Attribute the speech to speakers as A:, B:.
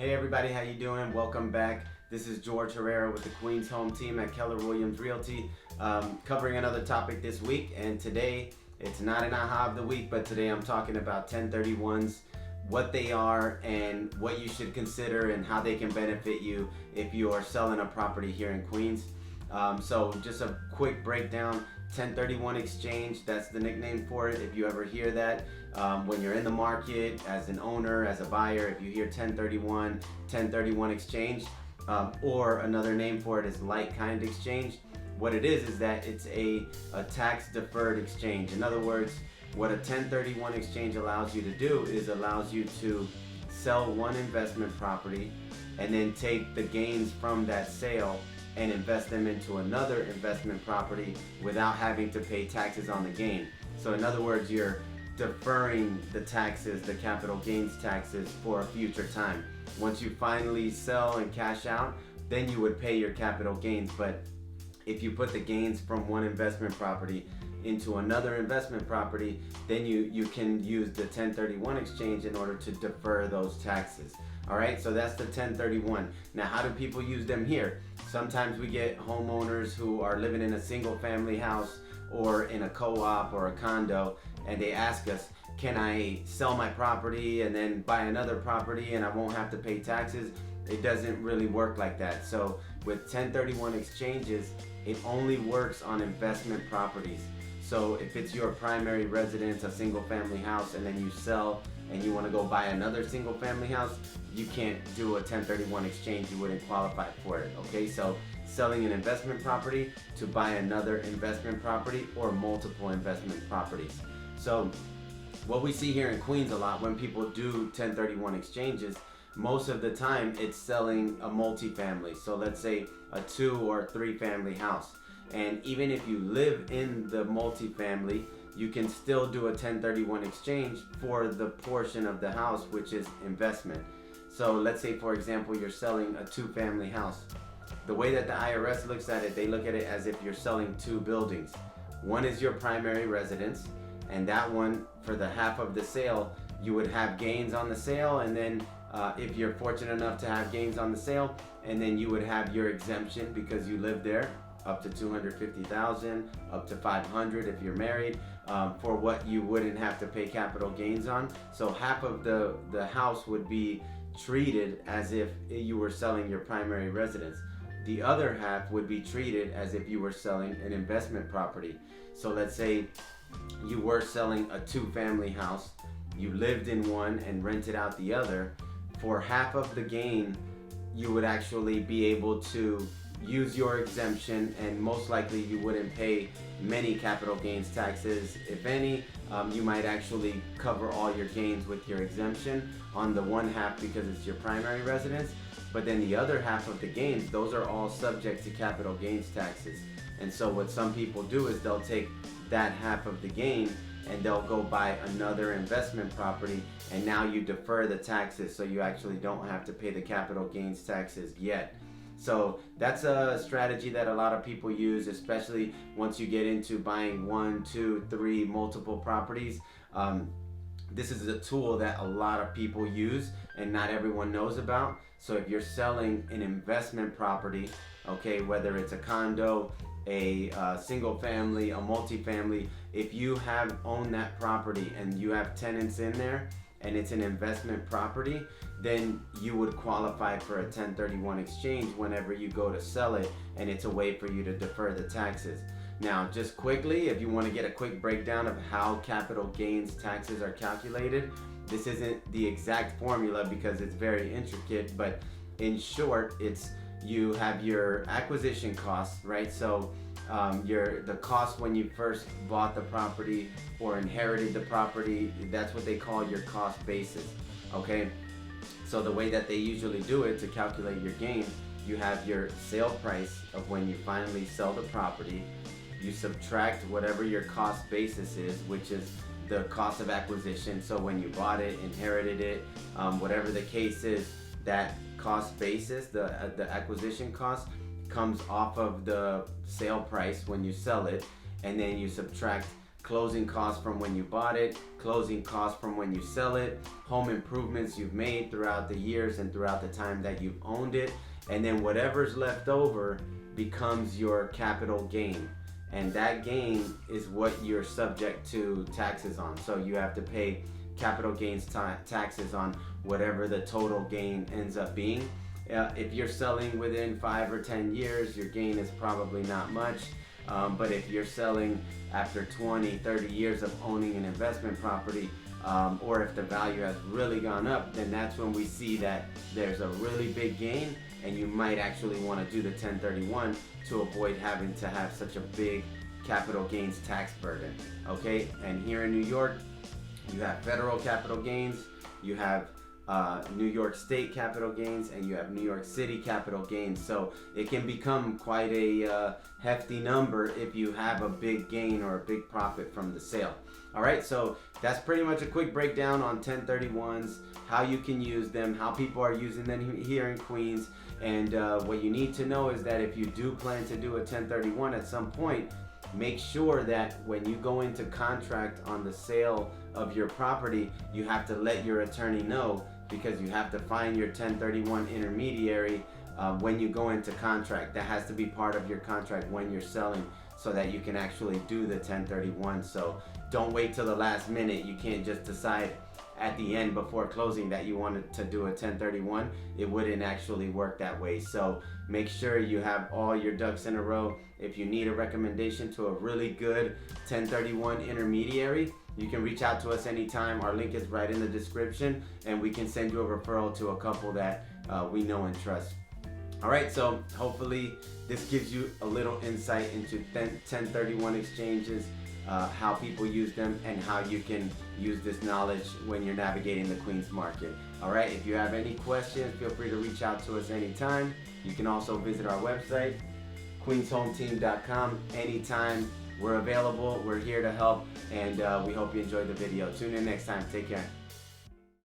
A: Hey everybody, how you doing? Welcome back. This is George Herrera with the Queens Home Team at Keller Williams Realty, covering another topic this week. And today, it's not an aha of the week, but today I'm talking about 1031s, what they are, and what you should consider, and how they can benefit you if you are selling a property here in Queens. So just a quick breakdown. 1031 exchange, that's the nickname for it. If you ever hear that, when you're in the market as an owner, as a buyer, if you hear 1031 exchange, or another name for it is like-kind exchange. What it is that it's a tax-deferred exchange. In other words, what a 1031 exchange allows you to do is allows you to sell one investment property and then take the gains from that sale and invest them into another investment property without having to pay taxes on the gain. So in other words, you're deferring the taxes, the capital gains taxes, for a future time. Once you finally sell and cash out, then you would pay your capital gains. But if you put the gains from one investment property into another investment property, then you can use the 1031 exchange in order to defer those taxes. All right, so that's the 1031. Now, how do people use them here? Sometimes we get homeowners who are living in a single family house or in a co-op or a condo, and they ask us, can I sell my property and then buy another property and I won't have to pay taxes? It doesn't really work like that. So with 1031 exchanges, it only works on investment properties. So if it's your primary residence, a single family house, and then you sell and you want to go buy another single family house, you can't do a 1031 exchange. You wouldn't qualify for it. Okay, so selling an investment property to buy another investment property or multiple investment properties. So what we see here in Queens a lot when people do 1031 exchanges, most of the time it's selling a multifamily. So let's say a 2 or 3 family house. And even if you live in the multifamily, you can still do a 1031 exchange for the portion of the house which is investment. So let's say, for example, you're selling a 2-family house. The way that the IRS looks at it, they look at it as if you're selling 2 buildings. One is your primary residence, and that one, for the half of the sale, you would have gains on the sale, and then if you're fortunate enough to have gains on the sale, and then you would have your exemption because you live there, up to $250,000, up to $500 if you're married, for what you wouldn't have to pay capital gains on. So half of the house would be treated as if you were selling your primary residence. The other half would be treated as if you were selling an investment property. So let's say you were selling a 2-family house, you lived in one and rented out the other. For half of the gain, you would actually be able to use your exemption, and most likely you wouldn't pay many capital gains taxes, if any. You might actually cover all your gains with your exemption on the one half because it's your primary residence, but then the other half of the gains, those are all subject to capital gains taxes. And so what some people do is they'll take that half of the gain and they'll go buy another investment property, and now you defer the taxes, so you actually don't have to pay the capital gains taxes yet. So that's a strategy that a lot of people use, especially once you get into buying 1, 2, 3, multiple properties. This is a tool that a lot of people use and not everyone knows about. So if you're selling an investment property, okay, whether it's a condo, a single family, a multifamily, if you have owned that property and you have tenants in there and it's an investment property, then you would qualify for a 1031 exchange whenever you go to sell it, and it's a way for you to defer the taxes. Now, just quickly, if you want to get a quick breakdown of how capital gains taxes are calculated, this isn't the exact formula because it's very intricate, but in short, it's you have your acquisition costs, right? So the cost when you first bought the property or inherited the property, that's what they call your cost basis, okay? So the way that they usually do it to calculate your gain, you have your sale price of when you finally sell the property, you subtract whatever your cost basis is, which is the cost of acquisition. So when you bought it, inherited it, whatever the case is, that cost basis, the acquisition cost, comes off of the sale price when you sell it, and then you subtract closing costs from when you bought it, closing costs from when you sell it, home improvements you've made throughout the years and throughout the time that you've owned it, and then whatever's left over becomes your capital gain. And that gain is what you're subject to taxes on. So you have to pay capital gains taxes on whatever the total gain ends up being. If you're selling within 5 or 10 years, your gain is probably not much. But if you're selling after 20, 30 years of owning an investment property, or if the value has really gone up, then that's when we see that there's a really big gain, and you might actually want to do the 1031 to avoid having to have such a big capital gains tax burden. Okay, and here in New York, you have federal capital gains, you have New York State capital gains, and you have New York City capital gains. So it can become quite a hefty number if you have a big gain or a big profit from the sale. All right, so that's pretty much a quick breakdown on 1031s, how you can use them, how people are using them here in Queens. And what you need to know is that if you do plan to do a 1031 at some point, make sure that when you go into contract on the sale of your property, you have to let your attorney know, because you have to find your 1031 intermediary when you go into contract. That has to be part of your contract when you're selling, so that you can actually do the 1031. So don't wait till the last minute. You can't just decide at the end before closing that you wanted to do a 1031. It wouldn't actually work that way. So make sure you have all your ducks in a row. If you need a recommendation to a really good 1031 intermediary, you can reach out to us anytime. Our link is right in the description, and we can send you a referral to a couple that we know and trust. All right, so hopefully this gives you a little insight into 1031 exchanges, how people use them, and how you can use this knowledge when you're navigating the Queens market. All right, if you have any questions, feel free to reach out to us anytime. You can also visit our website, queenshometeam.com, anytime. We're available, we're here to help, and we hope you enjoyed the video. Tune in next time. Take care.